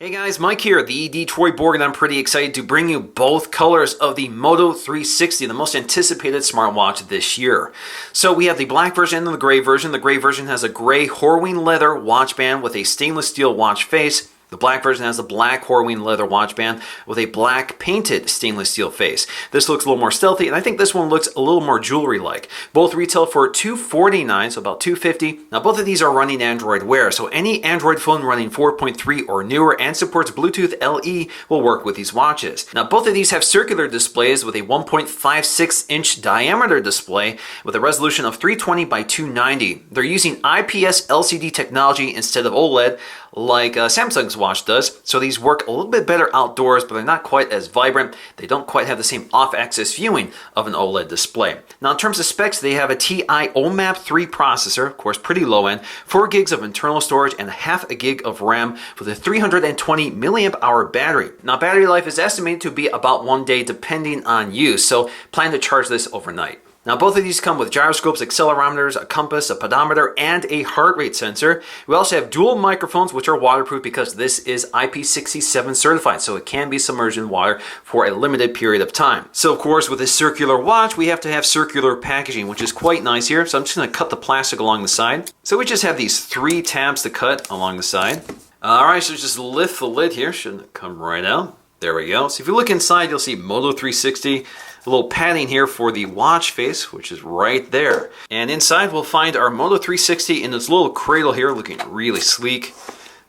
Hey guys, Mike here, the Detroit Borg, and I'm pretty excited to bring you both colors of the Moto 360, the most anticipated smartwatch this year. So we have the black version and the gray version. The gray version has a gray Horween leather watch band with a stainless steel watch face. The black version has a black Horween leather watch band with a black painted stainless steel face. This looks a little more stealthy, and I think this one looks a little more jewelry-like. Both retail for $249, so about $250. Now both of these are running Android Wear, so any Android phone running 4.3 or newer and supports Bluetooth LE will work with these watches. Now both of these have circular displays with a 1.56-inch diameter display with a resolution of 320 by 290. They're using IPS LCD technology instead of OLED like Samsung's watch does, so these work a little bit better outdoors, but they're not quite as vibrant. They don't quite have the same off-axis viewing of an OLED display. Now in terms of specs, they have a TI OMAP 3 processor, of course pretty low end, 4 gigs of internal storage and half a gig of RAM with a 320 milliamp hour battery. Now battery life is estimated to be about 1 day depending on use, so plan to charge this overnight. Now both of these come with gyroscopes, accelerometers, a compass, a pedometer, and a heart rate sensor. We also have dual microphones which are waterproof because this is IP67 certified, so it can be submerged in water for a limited period of time. So of course with a circular watch we have to have circular packaging, which is quite nice here. So I'm just going to cut the plastic along the side. So we just have these 3 tabs to cut along the side. Alright, so just lift the lid here, shouldn't come right out. There we go. So if you look inside, you'll see Moto 360, a little padding here for the watch face, which is right there. And inside we'll find our Moto 360 in this little cradle here, looking really sleek.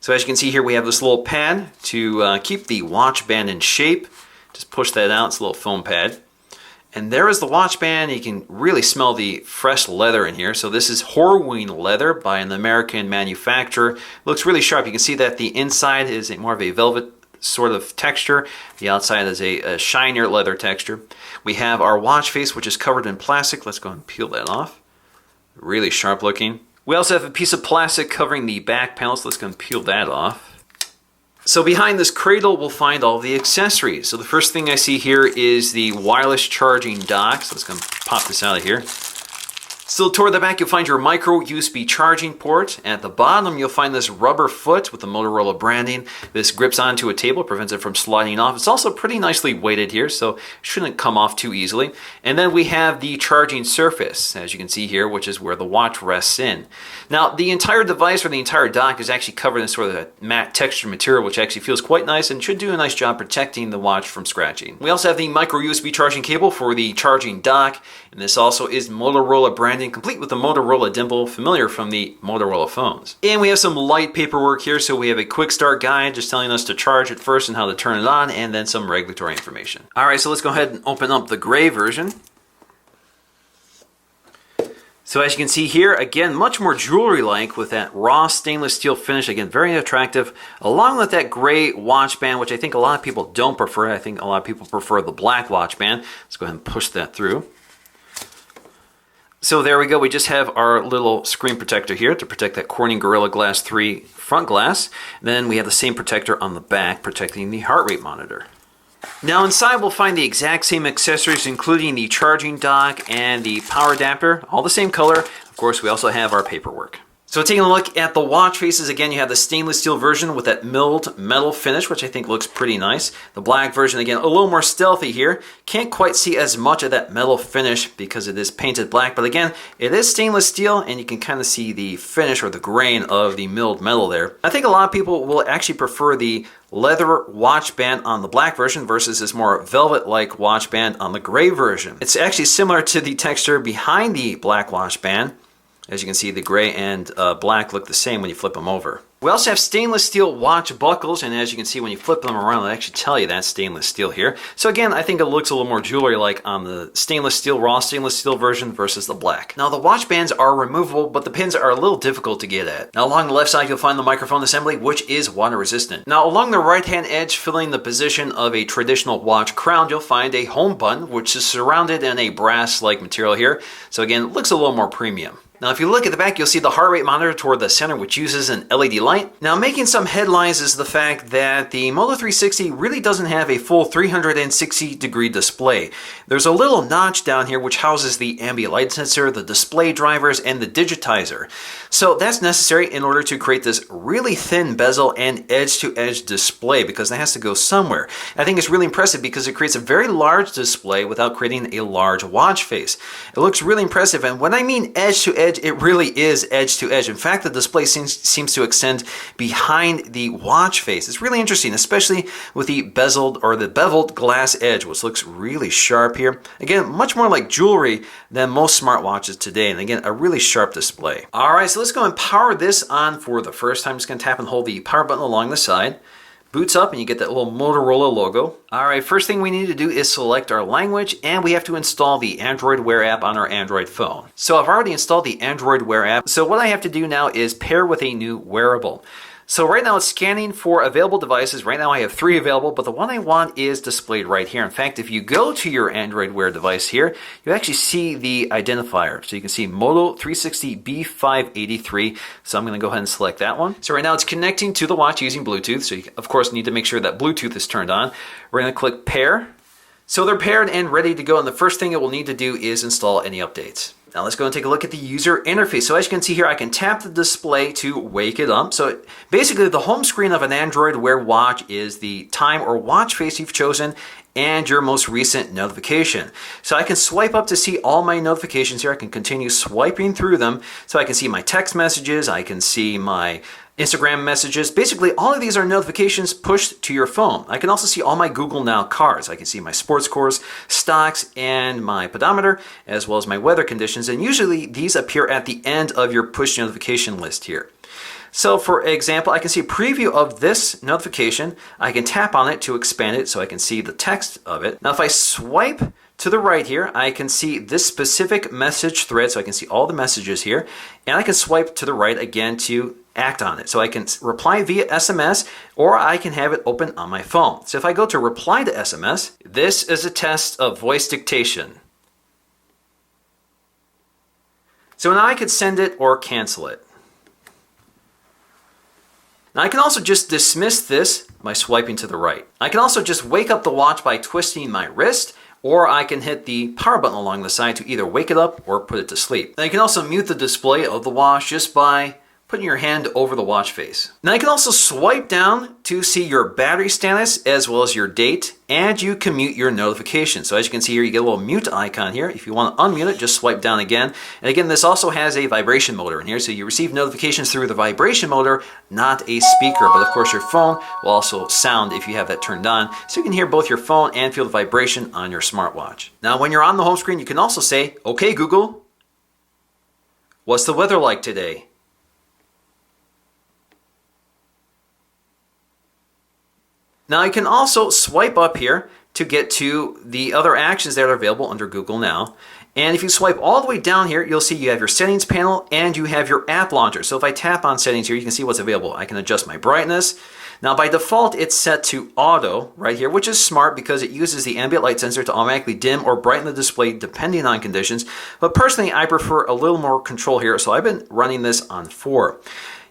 So as you can see here, we have this little pad to keep the watch band in shape. Just push that out, it's a little foam pad. And there is the watch band. You can really smell the fresh leather in here. So this is Horween leather by an American manufacturer. It looks really sharp. You can see that the inside is more of a velvet sort of texture. The outside is a shinier leather texture. We have our watch face, which is covered in plastic. Let's go ahead and peel that off. Really sharp looking. We also have a piece of plastic covering the back panel, so let's go ahead and peel that off. So behind this cradle, we'll find all the accessories. So the first thing I see here is the wireless charging dock. So let's go ahead and pop this out of here. So toward the back, you'll find your micro USB charging port. At the bottom, you'll find this rubber foot with the Motorola branding. This grips onto a table, prevents it from sliding off. It's also pretty nicely weighted here, so it shouldn't come off too easily. And then we have the charging surface, as you can see here, which is where the watch rests in. Now, the entire device or the entire dock is actually covered in sort of a matte textured material, which actually feels quite nice and should do a nice job protecting the watch from scratching. We also have the micro USB charging cable for the charging dock, and this also is Motorola branding, complete with the Motorola dimple, familiar from the Motorola phones. And we have some light paperwork here, so we have a quick start guide just telling us to charge it first and how to turn it on, and then some regulatory information. Alright, so let's go ahead and open up the gray version. So as you can see here, again, much more jewelry-like with that raw stainless steel finish. Again, very attractive, along with that gray watch band, which I think a lot of people don't prefer. I think a lot of people prefer the black watch band. Let's go ahead and push that through. So there we go, we just have our little screen protector here to protect that Corning Gorilla Glass 3 front glass. Then we have the same protector on the back protecting the heart rate monitor. Now inside we'll find the exact same accessories, including the charging dock and the power adapter, all the same color. Of course, we also have our paperwork. So taking a look at the watch faces, again, you have the stainless steel version with that milled metal finish, which I think looks pretty nice. The black version, again, a little more stealthy here. Can't quite see as much of that metal finish because it is painted black, but again, it is stainless steel and you can kind of see the finish or the grain of the milled metal there. I think a lot of people will actually prefer the leather watch band on the black version versus this more velvet-like watch band on the gray version. It's actually similar to the texture behind the black watch band. As you can see, the gray and black look the same when you flip them over. We also have stainless steel watch buckles, and as you can see, when you flip them around, they actually tell you that's stainless steel here. So again, I think it looks a little more jewelry-like on the stainless steel, raw stainless steel version versus the black. Now, the watch bands are removable, but the pins are a little difficult to get at. Now, along the left side, you'll find the microphone assembly, which is water-resistant. Now, along the right-hand edge, filling the position of a traditional watch crown, you'll find a home button, which is surrounded in a brass-like material here. So again, it looks a little more premium. Now, if you look at the back, you'll see the heart rate monitor toward the center, which uses an LED light. Now, making some headlines is the fact that the Moto 360 really doesn't have a full 360-degree display. There's a little notch down here which houses the ambient light sensor, the display drivers, and the digitizer. So that's necessary in order to create this really thin bezel and edge-to-edge display, because it has to go somewhere. I think it's really impressive because it creates a very large display without creating a large watch face. It looks really impressive, and when I mean edge-to-edge, it really is edge to edge. In fact, the display seems to extend behind the watch face. It's really interesting, especially with the beveled glass edge, which looks really sharp here. Again, much more like jewelry than most smartwatches today. And again, a really sharp display. All right, so let's go and power this on for the first time. I'm just going to tap and hold the power button along the side. Boots up and you get that little Motorola logo. All right, first thing we need to do is select our language, and we have to install the Android Wear app on our Android phone. So I've already installed the Android Wear app. So what I have to do now is pair with a new wearable. So right now it's scanning for available devices. Right now I have 3 available, but the one I want is displayed right here. In fact, if you go to your Android Wear device here, you actually see the identifier. So you can see Moto 360 B583. So I'm going to go ahead and select that one. So right now it's connecting to the watch using Bluetooth. So you, of course, need to make sure that Bluetooth is turned on. We're going to click pair. So they're paired and ready to go. And the first thing it will need to do is install any updates. Now let's go and take a look at the user interface. So as you can see here, I can tap the display to wake it up. So basically the home screen of an Android Wear watch is the time or watch face you've chosen and your most recent notification. So I can swipe up to see all my notifications here. I can continue swiping through them. So I can see my text messages, I can see my Instagram messages. Basically, all of these are notifications pushed to your phone. I can also see all my Google Now cards. I can see my sports scores, stocks, and my pedometer, as well as my weather conditions. And usually these appear at the end of your push notification list here. So for example, I can see a preview of this notification. I can tap on it to expand it so I can see the text of it. Now if I swipe to the right here, I can see this specific message thread, so I can see all the messages here. And I can swipe to the right again to act on it. So I can reply via SMS, or I can have it open on my phone. So if I go to reply to SMS, this is a test of voice dictation. So now I could send it or cancel it. Now I can also just dismiss this by swiping to the right. I can also just wake up the watch by twisting my wrist, or I can hit the power button along the side to either wake it up or put it to sleep. Now you can also mute the display of the watch just by putting your hand over the watch face. Now you can also swipe down to see your battery status as well as your date, and you can mute your notifications. So as you can see here, you get a little mute icon here. If you want to unmute it, just swipe down again. And again, this also has a vibration motor in here, so you receive notifications through the vibration motor, not a speaker. But of course, your phone will also sound if you have that turned on, so you can hear both your phone and feel the vibration on your smartwatch. Now, when you're on the home screen, you can also say, "Okay, Google, what's the weather like today?" Now you can also swipe up here to get to the other actions that are available under Google Now. And if you swipe all the way down here, you'll see you have your settings panel and you have your app launcher. So if I tap on settings here, you can see what's available. I can adjust my brightness. Now by default, it's set to auto right here, which is smart because it uses the ambient light sensor to automatically dim or brighten the display depending on conditions. But personally, I prefer a little more control here, so I've been running this on 4.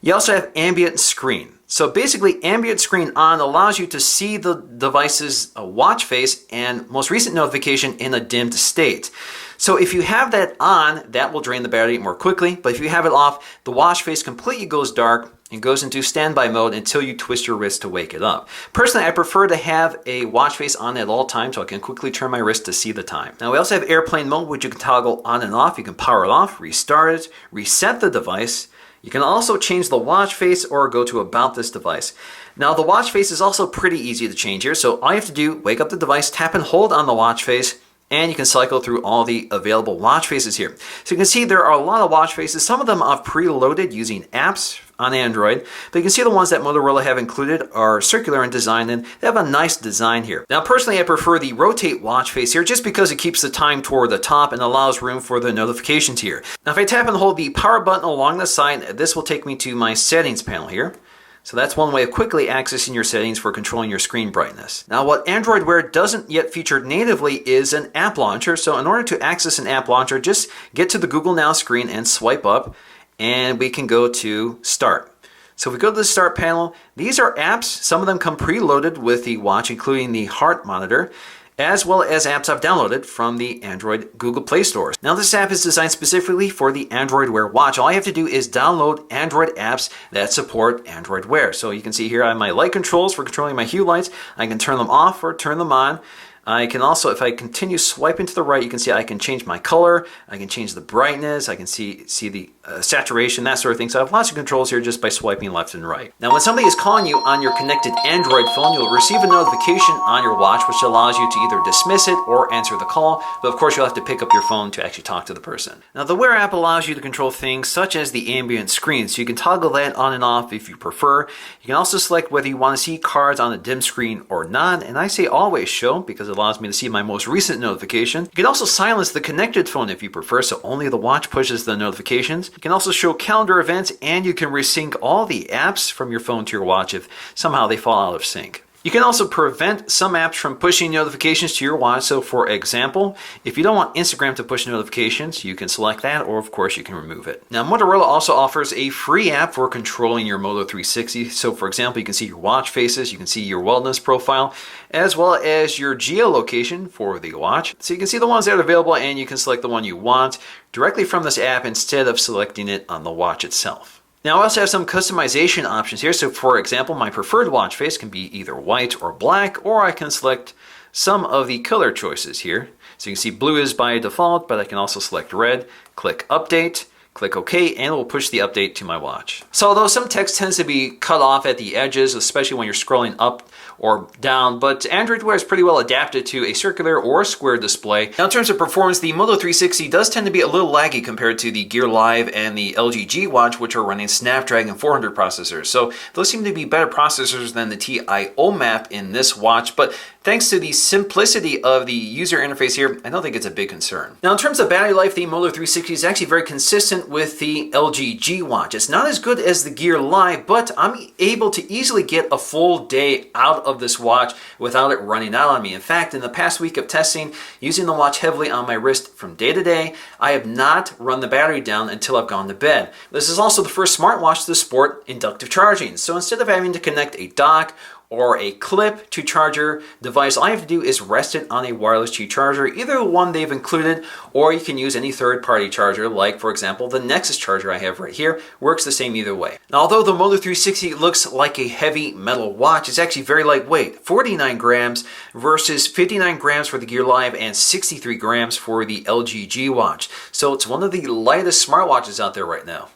You also have ambient screen. So basically, ambient screen on allows you to see the device's watch face and most recent notification in a dimmed state. So if you have that on, that will drain the battery more quickly. But if you have it off, the watch face completely goes dark and goes into standby mode until you twist your wrist to wake it up. Personally, I prefer to have a watch face on at all times so I can quickly turn my wrist to see the time. Now we also have airplane mode, which you can toggle on and off. You can power it off, restart it, reset the device. You can also change the watch face or go to about this device. Now the watch face is also pretty easy to change here. So all you have to do, wake up the device, tap and hold on the watch face, and you can cycle through all the available watch faces here. So you can see there are a lot of watch faces. Some of them are preloaded using apps on Android, but you can see the ones that Motorola have included are circular in design, and they have a nice design here. Now personally, I prefer the rotate watch face here just because it keeps the time toward the top and allows room for the notifications here. Now if I tap and hold the power button along the side, this will take me to my settings panel here. So that's one way of quickly accessing your settings for controlling your screen brightness. Now what Android Wear doesn't yet feature natively is an app launcher. So in order to access an app launcher, just get to the Google Now screen and swipe up, and we can go to Start. So if we go to the Start panel, these are apps. Some of them come preloaded with the watch, including the heart monitor, as well as apps I've downloaded from the Android Google Play stores. Now this app is designed specifically for the Android Wear watch. All I have to do is download Android apps that support Android Wear. So you can see here I have my light controls for controlling my hue lights. I can turn them off or turn them on. I can also, if I continue swiping to the right, you can see I can change my color, I can change the brightness, I can see the saturation, that sort of thing. So I have lots of controls here just by swiping left and right. Now when somebody is calling you on your connected Android phone, you'll receive a notification on your watch which allows you to either dismiss it or answer the call, but of course you'll have to pick up your phone to actually talk to the person. Now the Wear app allows you to control things such as the ambient screen, so you can toggle that on and off if you prefer. You can also select whether you want to see cards on a dim screen or not, and I say always show because it allows me to see my most recent notification. You can also silence the connected phone if you prefer, so only the watch pushes the notifications. You can also show calendar events, and you can resync all the apps from your phone to your watch if somehow they fall out of sync. You can also prevent some apps from pushing notifications to your watch. So for example, if you don't want Instagram to push notifications, you can select that, or of course you can remove it. Now Motorola also offers a free app for controlling your Moto 360. So for example, you can see your watch faces, you can see your wellness profile, as well as your geolocation for the watch. So you can see the ones that are available, and you can select the one you want directly from this app instead of selecting it on the watch itself. Now I also have some customization options here. So for example, my preferred watch face can be either white or black, or I can select some of the color choices here. So you can see blue is by default, but I can also select red, click update, click OK, and it will push the update to my watch. So although some text tends to be cut off at the edges, especially when you're scrolling up or down, but Android Wear is pretty well adapted to a circular or square display. Now in terms of performance, the Moto 360 does tend to be a little laggy compared to the Gear Live and the LG G Watch, which are running Snapdragon 400 processors. So those seem to be better processors than the TIO map in this watch, but thanks to the simplicity of the user interface here, I don't think it's a big concern. Now in terms of battery life, the Moto 360 is actually very consistent with the LG G Watch. It's not as good as the Gear Live, but I'm able to easily get a full day out of this watch without it running out on me. In fact, in the past week of testing, using the watch heavily on my wrist from day to day, I have not run the battery down until I've gone to bed. This is also the first smartwatch to support inductive charging. So instead of having to connect a dock or a clip to charger device, all I have to do is rest it on a wireless Qi charger, either one they've included, or you can use any third-party charger, like for example the Nexus charger I have right here, works the same either way. Now although the Moto 360 looks like a heavy metal watch, it's actually very lightweight, 49 grams versus 59 grams for the Gear Live and 63 grams for the LG G Watch. So it's one of the lightest smartwatches out there right now.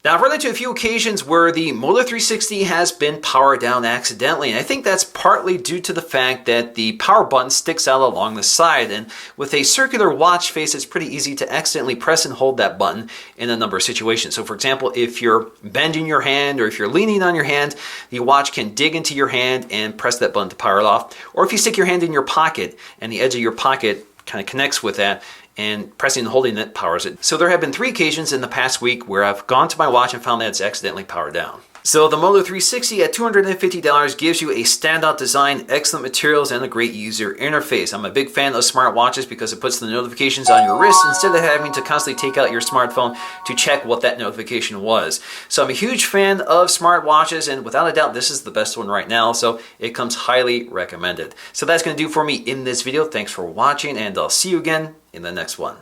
Now, I've run into a few occasions where the Moto 360 has been powered down accidentally, and I think that's partly due to the fact that the power button sticks out along the side, and with a circular watch face, it's pretty easy to accidentally press and hold that button in a number of situations. So for example, if you're bending your hand or if you're leaning on your hand, the watch can dig into your hand and press that button to power it off. Or if you stick your hand in your pocket and the edge of your pocket kind of connects with that, and pressing and holding it powers it. So there have been 3 occasions in the past week where I've gone to my watch and found that it's accidentally powered down. So the Moto 360 at $250 gives you a standout design, excellent materials, and a great user interface. I'm a big fan of smartwatches because it puts the notifications on your wrist instead of having to constantly take out your smartphone to check what that notification was. So I'm a huge fan of smartwatches, and without a doubt this is the best one right now, so it comes highly recommended. So that's going to do for me in this video. Thanks for watching, and I'll see you again in the next one.